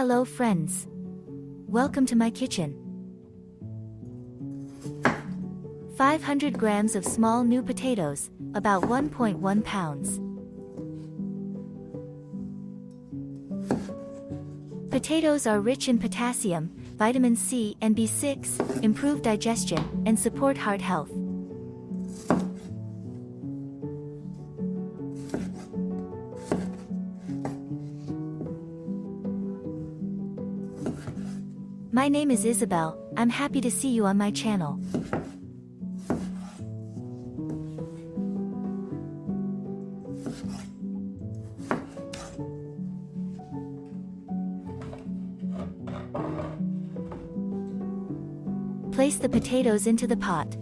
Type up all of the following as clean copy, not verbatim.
Hello friends. Welcome to my kitchen. 500 grams of small new potatoes, about 1.1 pounds. Potatoes are rich in potassium, vitamin C and B6, improve digestion, and support heart health. My name is Isabel. I'm happy to see you on my channel. Place the potatoes into the pot.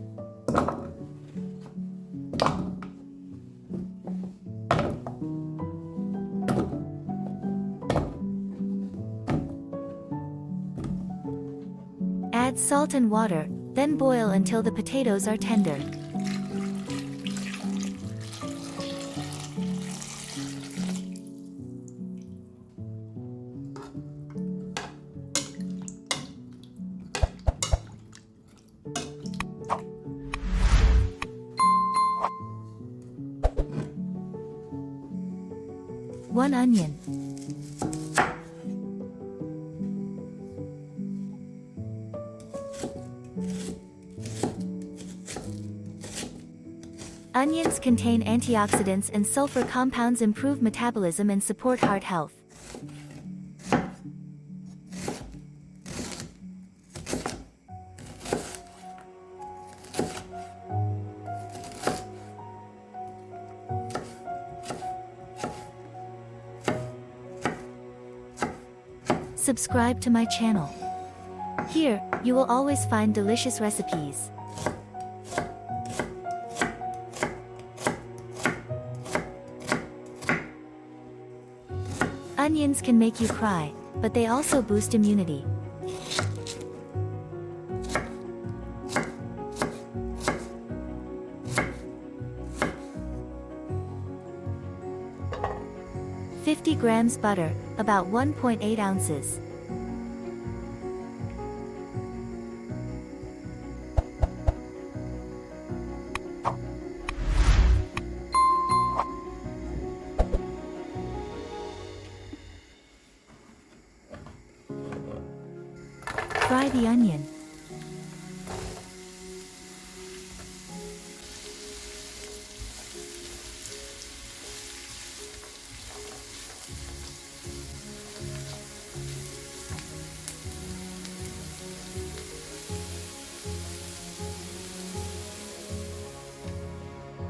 Add salt and water, then boil until the potatoes are tender. One onion. Onions contain antioxidants and sulfur compounds, improve metabolism and support heart health. Subscribe to my channel. Here, you will always find delicious recipes. Onions can make you cry, but they also boost immunity. "50 grams butter, about 1.8 ounces. Fry the onion.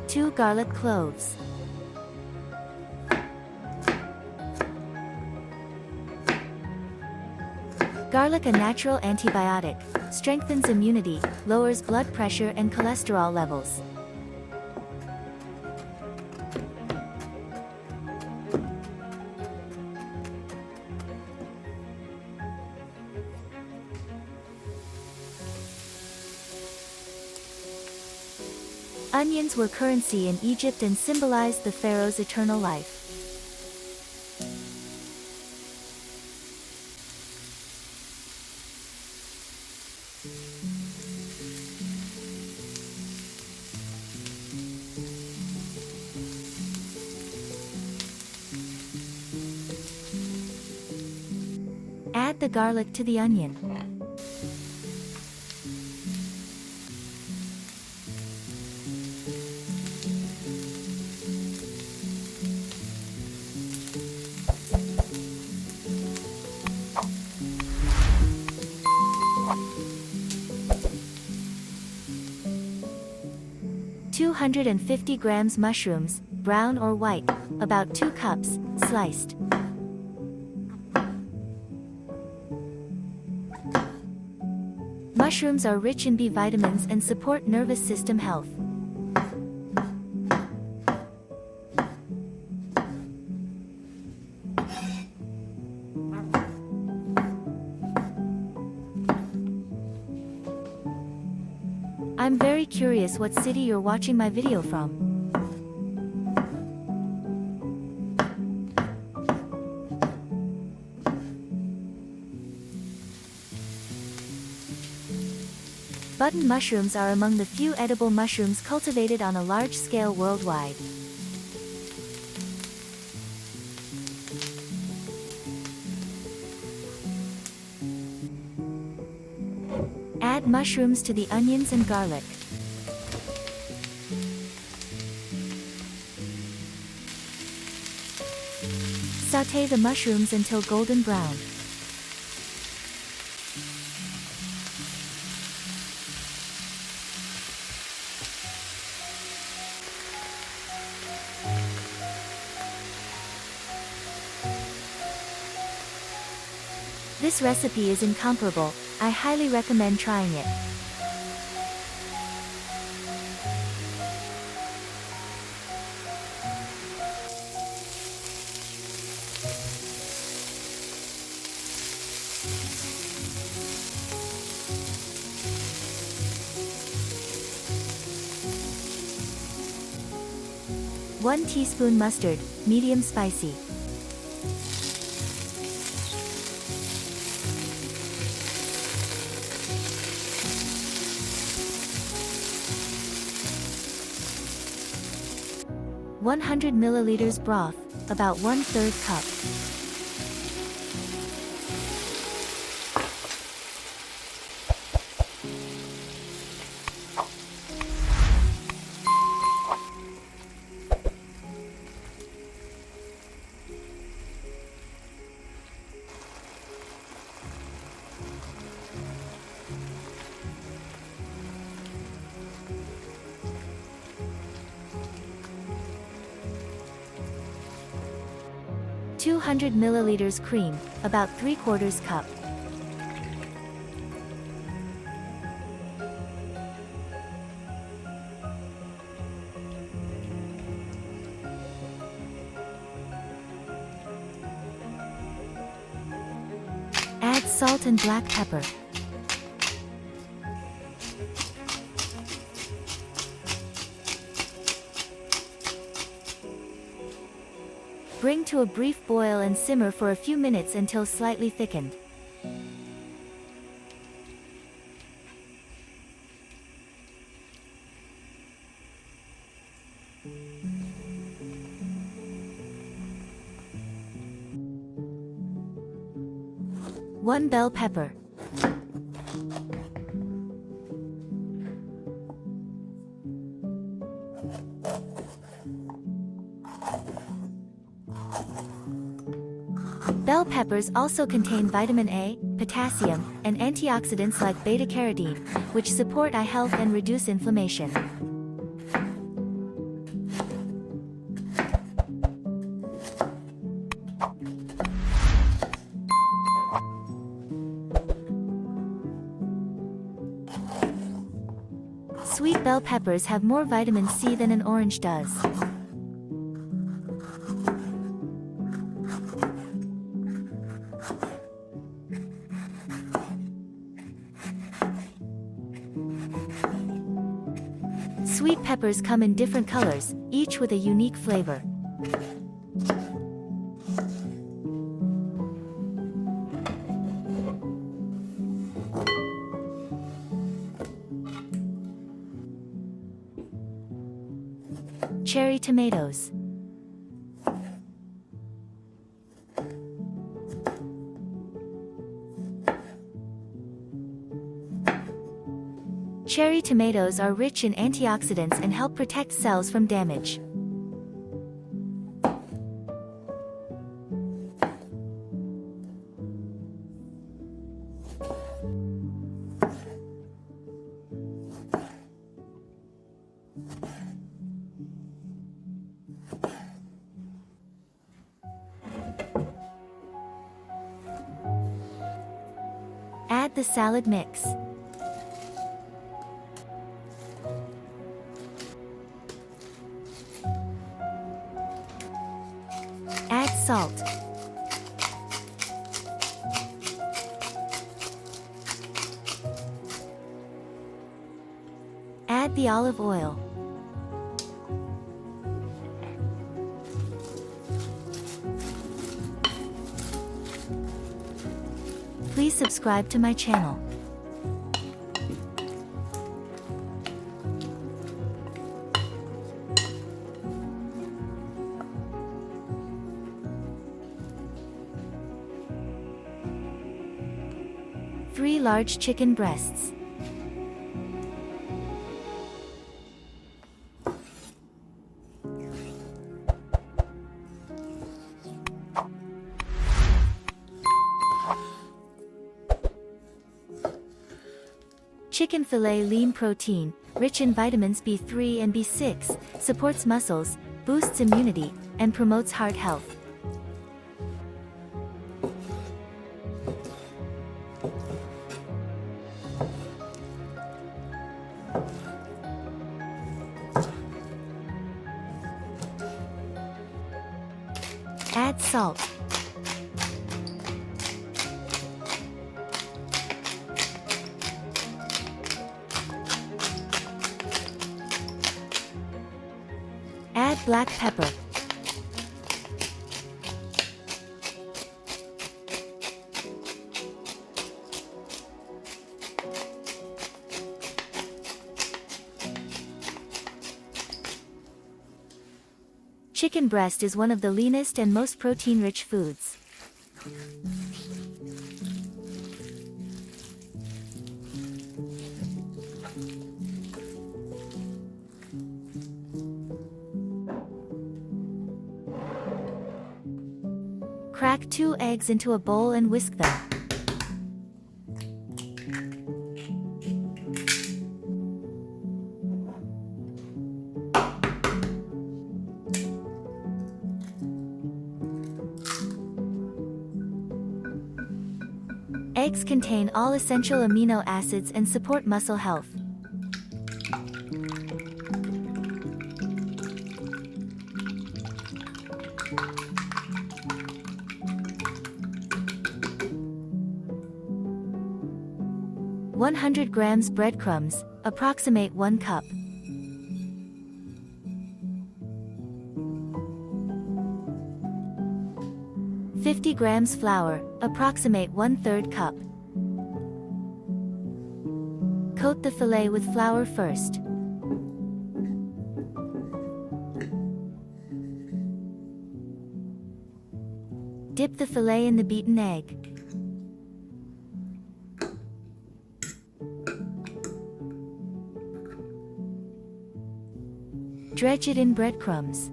Two garlic cloves. Garlic, a natural antibiotic, strengthens immunity, lowers blood pressure and cholesterol levels. Onions were currency in Egypt and symbolized the pharaoh's eternal life. Add the garlic to the onion. "250 grams mushrooms, brown or white, about 2 cups, sliced. Mushrooms are rich in B vitamins and support nervous system health. I'm very curious what city you're watching my video from. Button mushrooms are among the few edible mushrooms cultivated on a large scale worldwide. Add mushrooms to the onions and garlic. Sauté the mushrooms until golden brown. This recipe is incomparable. I highly recommend trying it. One teaspoon mustard, medium spicy. (100 milliliters broth, about 1/3 cup). (200 milliliters cream, about 3/4 cup). Add salt and black pepper. Bring to a brief boil and simmer for a few minutes until slightly thickened. One bell pepper. Bell peppers also contain vitamin A, potassium, and antioxidants like beta-carotene, which support eye health and reduce inflammation. Sweet bell peppers have more vitamin C than an orange does. Sweet peppers come in different colors, each with a unique flavor. Cherry tomatoes. Cherry tomatoes are rich in antioxidants and help protect cells from damage. Add the salad mix. Add salt. Add the olive oil. Please subscribe to my channel. 3 large chicken breasts. Chicken fillet lean protein, rich in vitamins B3 and B6, supports muscles, boosts immunity, and promotes heart health. Add salt. Add black pepper. Chicken breast is one of the leanest and most protein-rich foods. Crack 2 eggs into a bowl and whisk them. Eggs contain all essential amino acids and support muscle health. "100 grams breadcrumbs, approximate 1 cup. "50 grams flour, approximate 1/3 cup. Coat the fillet with flour first. Dip the fillet in the beaten egg. Dredge it in breadcrumbs.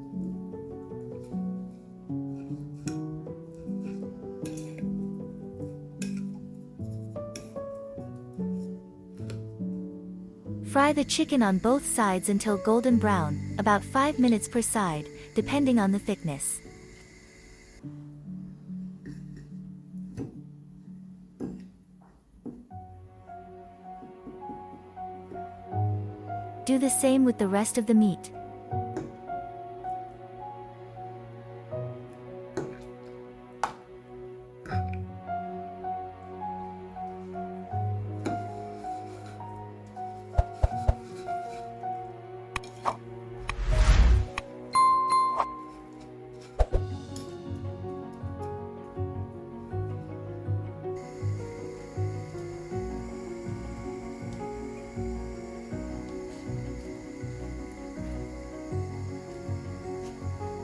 Fry the chicken on both sides until golden brown, about 5 minutes per side, depending on the thickness. Do the same with the rest of the meat.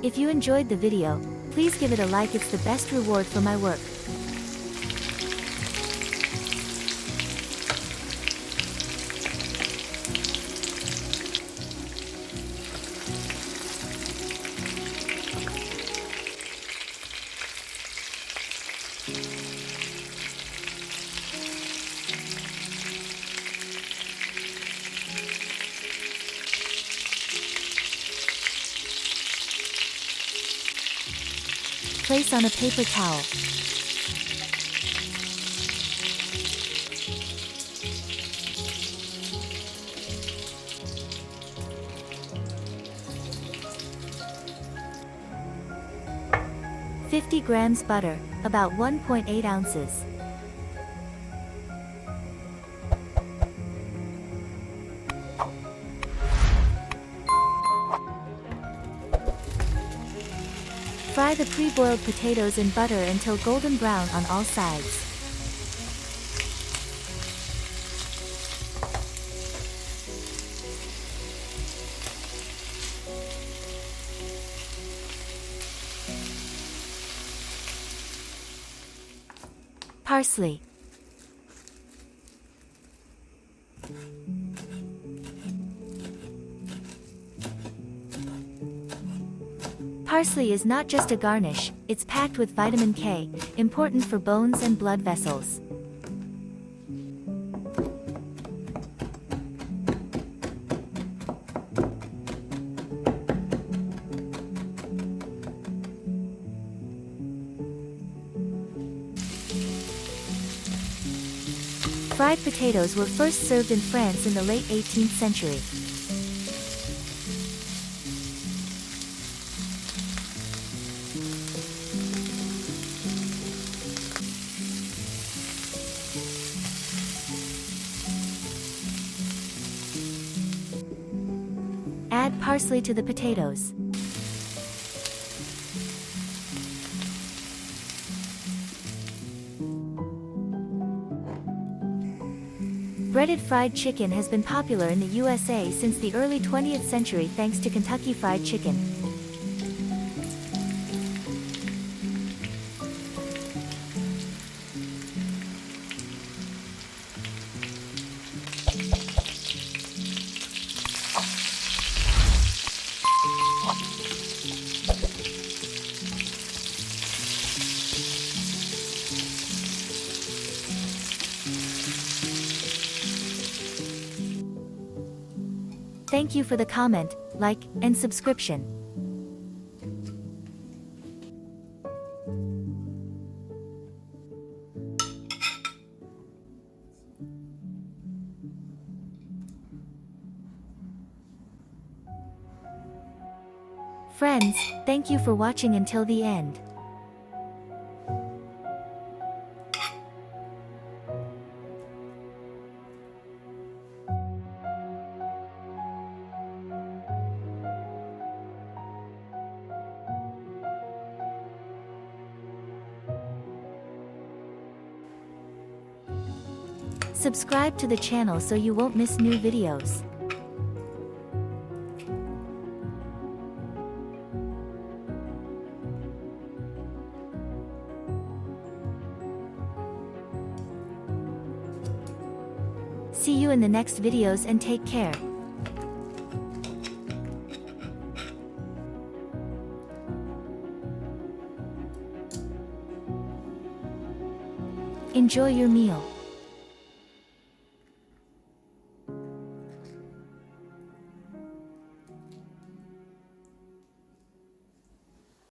If you enjoyed the video, please give it a like. It's the best reward for my work. Place on a paper towel. "50 grams butter, about 1.8 ounces. Fry the pre-boiled potatoes in butter until golden brown on all sides. Parsley. Parsley is not just a garnish, it's packed with vitamin K, important for bones and blood vessels. Fried potatoes were first served in France in the late 18th century. Add parsley to the potatoes. Breaded fried chicken has been popular in the USA since the early 20th century thanks to Kentucky Fried Chicken. Thank you for the comment, like, and subscription. Friends, thank you for watching until the end. Subscribe to the channel so you won't miss new videos. See you in the next videos and take care. Enjoy your meal.